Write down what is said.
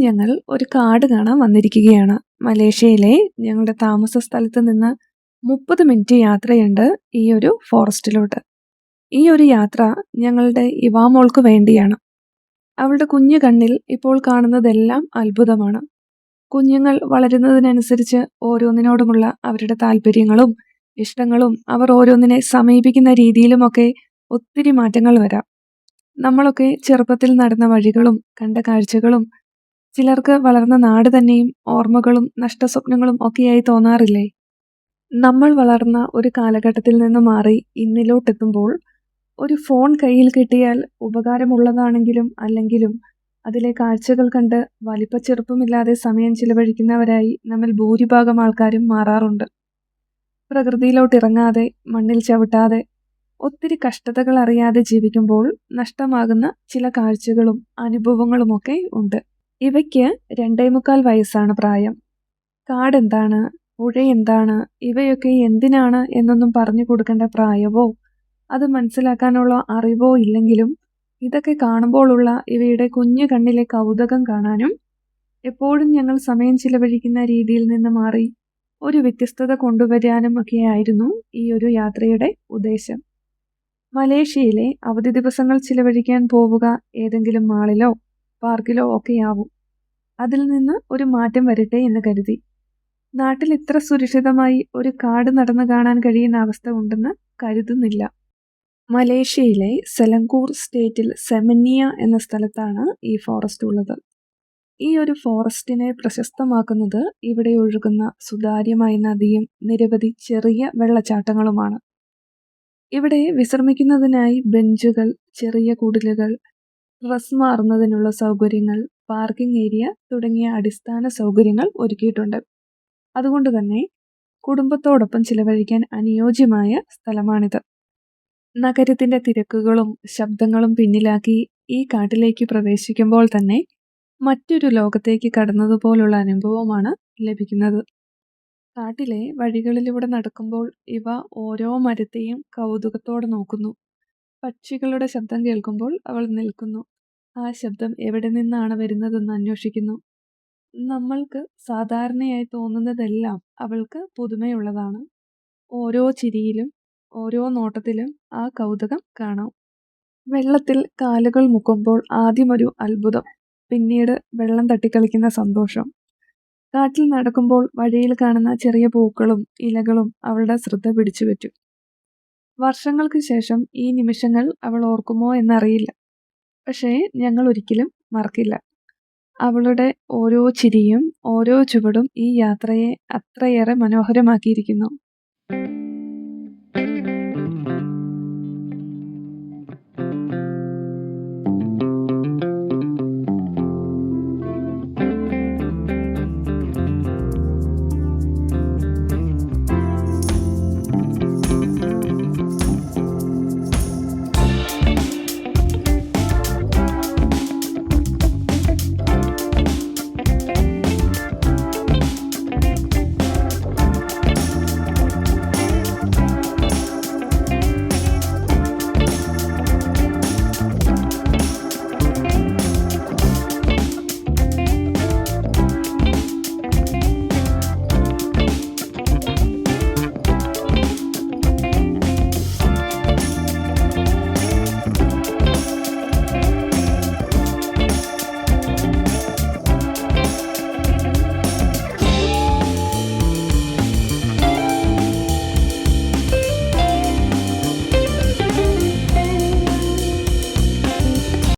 ഞങ്ങൾ ഒരു കാട് കാണാൻ വന്നിരിക്കുകയാണ്. മലേഷ്യയിലെ ഞങ്ങളുടെ താമസ സ്ഥലത്ത് നിന്ന് 30 മിനിറ്റ് യാത്രയുണ്ട് ഈ ഒരു ഫോറസ്റ്റിലോട്ട്. ഈ ഒരു യാത്ര ഞങ്ങളുടെ ഇവാമോൾക്ക് വേണ്ടിയാണ്. അവളുടെ കുഞ്ഞു കണ്ണിൽ ഇപ്പോൾ കാണുന്നതെല്ലാം അത്ഭുതമാണ്. കുഞ്ഞുങ്ങൾ വളരുന്നതിനനുസരിച്ച് ഓരോന്നിനോടുമുള്ള അവരുടെ താല്പര്യങ്ങളും ഇഷ്ടങ്ങളും അവർ ഓരോന്നിനെ സമീപിക്കുന്ന രീതിയിലുമൊക്കെ ഒത്തിരി മാറ്റങ്ങൾ വരാം. നമ്മളൊക്കെ ചെറുപ്പത്തിൽ നടന്ന വഴികളും കണ്ട കാഴ്ചകളും ചിലർക്ക് വളർന്ന നാട് തന്നെയും ഓർമ്മകളും നഷ്ടസ്വപ്നങ്ങളും ഒക്കെയായി തോന്നാറില്ലേ? നമ്മൾ വളർന്ന ഒരു കാലഘട്ടത്തിൽ നിന്ന് മാറി ഇന്നിലോട്ടെത്തുമ്പോൾ ഒരു ഫോൺ കയ്യിൽ കിട്ടിയാൽ ഉപകാരമുള്ളതാണെങ്കിലും അല്ലെങ്കിലും അതിലെ കാഴ്ചകൾ കണ്ട് വലിപ്പച്ചെറുപ്പമില്ലാതെ സമയം ചിലവഴിക്കുന്നവരായി നമ്മിൽ ഭൂരിഭാഗം ആൾക്കാരും മാറാറുണ്ട്. പ്രകൃതിയിലോട്ടിറങ്ങാതെ മണ്ണിൽ ചവിട്ടാതെ ഒത്തിരി കഷ്ടതകൾ അറിയാതെ ജീവിക്കുമ്പോൾ നഷ്ടമാകുന്ന ചില കാഴ്ചകളും അനുഭവങ്ങളുമൊക്കെ ഉണ്ട്. ഇവയ്ക്ക് 2.25 വയസ്സാണ് പ്രായം. കാടെന്താണ്, പുഴയെന്താണ്, ഇവയൊക്കെ എന്തിനാണ് എന്നൊന്നും പറഞ്ഞു കൊടുക്കേണ്ട പ്രായമോ അത് മനസ്സിലാക്കാനുള്ള അറിവോ ഇല്ലെങ്കിലും ഇതൊക്കെ കാണുമ്പോഴുള്ള ഇവയുടെ കുഞ്ഞു കണ്ണിലെ കൗതുകം കാണാനും എപ്പോഴും ഞങ്ങൾ സമയം ചിലവഴിക്കുന്ന രീതിയിൽ നിന്ന് മാറി ഒരു വ്യത്യസ്തത കൊണ്ടുവരാനും ഒക്കെയായിരുന്നു ഈ ഒരു യാത്രയുടെ ഉദ്ദേശം. മലേഷ്യയിലെ അവധി ദിവസങ്ങൾ ചിലവഴിക്കാൻ പോവുക ഏതെങ്കിലും മാളിലോ പാർക്കിലോ ഒക്കെയാവും. അതിൽ നിന്ന് ഒരു മാറ്റം വരട്ടെ എന്ന് കരുതി. നാട്ടിൽ ഇത്ര സുരക്ഷിതമായി ഒരു കാട് നടന്നു കാണാൻ കഴിയുന്ന അവസ്ഥ ഉണ്ടെന്ന് കരുതുന്നില്ല. മലേഷ്യയിലെ സെലങ്കൂർ സ്റ്റേറ്റിൽ സെമന്യ എന്ന സ്ഥലത്താണ് ഈ ഫോറസ്റ്റ് ഉള്ളത്. ഈ ഒരു ഫോറസ്റ്റിനെ പ്രശസ്തമാക്കുന്നത് ഇവിടെ ഒഴുകുന്ന സുതാര്യമായ നദിയും നിരവധി ചെറിയ വെള്ളച്ചാട്ടങ്ങളുമാണ്. ഇവിടെ വിശ്രമിക്കുന്നതിനായി ബെഞ്ചുകൾ, ചെറിയ കുടിലുകൾ, ഡ്രസ് മാറുന്നതിനുള്ള സൗകര്യങ്ങൾ, പാർക്കിംഗ് ഏരിയ തുടങ്ങിയ അടിസ്ഥാന സൗകര്യങ്ങൾ ഒരുക്കിയിട്ടുണ്ട്. അതുകൊണ്ട് തന്നെ കുടുംബത്തോടൊപ്പം ചിലവഴിക്കാൻ അനുയോജ്യമായ സ്ഥലമാണിത്. നഗരത്തിന്റെ തിരക്കുകളും ശബ്ദങ്ങളും പിന്നിലാക്കി ഈ കാട്ടിലേക്ക് പ്രവേശിക്കുമ്പോൾ തന്നെ മറ്റൊരു ലോകത്തേക്ക് കടന്നതുപോലുള്ള അനുഭവമാണ് ലഭിക്കുന്നത്. കാട്ടിലെ വഴികളിലൂടെ നടക്കുമ്പോൾ ഇവ ഓരോ മരത്തെയും കൗതുകത്തോടെ നോക്കുന്നു. പക്ഷികളുടെ ശബ്ദം കേൾക്കുമ്പോൾ അവൾ നിൽക്കുന്നു. ആ ശബ്ദം എവിടെ നിന്നാണ് വരുന്നതെന്ന് അന്വേഷിക്കുന്നു. നമ്മൾക്ക് സാധാരണയായി തോന്നുന്നതെല്ലാം അവൾക്ക് പുതുമയുള്ളതാണ്. ഓരോ ചിരിയിലും ഓരോ നോട്ടത്തിലും ആ കൗതുകം കാണാം. വെള്ളത്തിൽ കാലുകൾ മുക്കുമ്പോൾ ആദ്യമൊരു അത്ഭുതം, പിന്നീട് വെള്ളം തട്ടിക്കളിക്കുന്ന സന്തോഷം. കാട്ടിൽ നടക്കുമ്പോൾ വഴിയിൽ കാണുന്ന ചെറിയ പൂക്കളും ഇലകളും അവളുടെ ശ്രദ്ധ പിടിച്ചുപറ്റും. വർഷങ്ങൾക്ക് ശേഷം ഈ നിമിഷങ്ങൾ അവൾ ഓർക്കുമോ എന്നറിയില്ല. പക്ഷേ ഞങ്ങൾ ഒരിക്കലും മറക്കില്ല. അവളുടെ ഓരോ ചിരിയും ഓരോ ചുവടും ഈ യാത്രയെ അത്രയേറെ മനോഹരമാക്കിയിരിക്കുന്നു.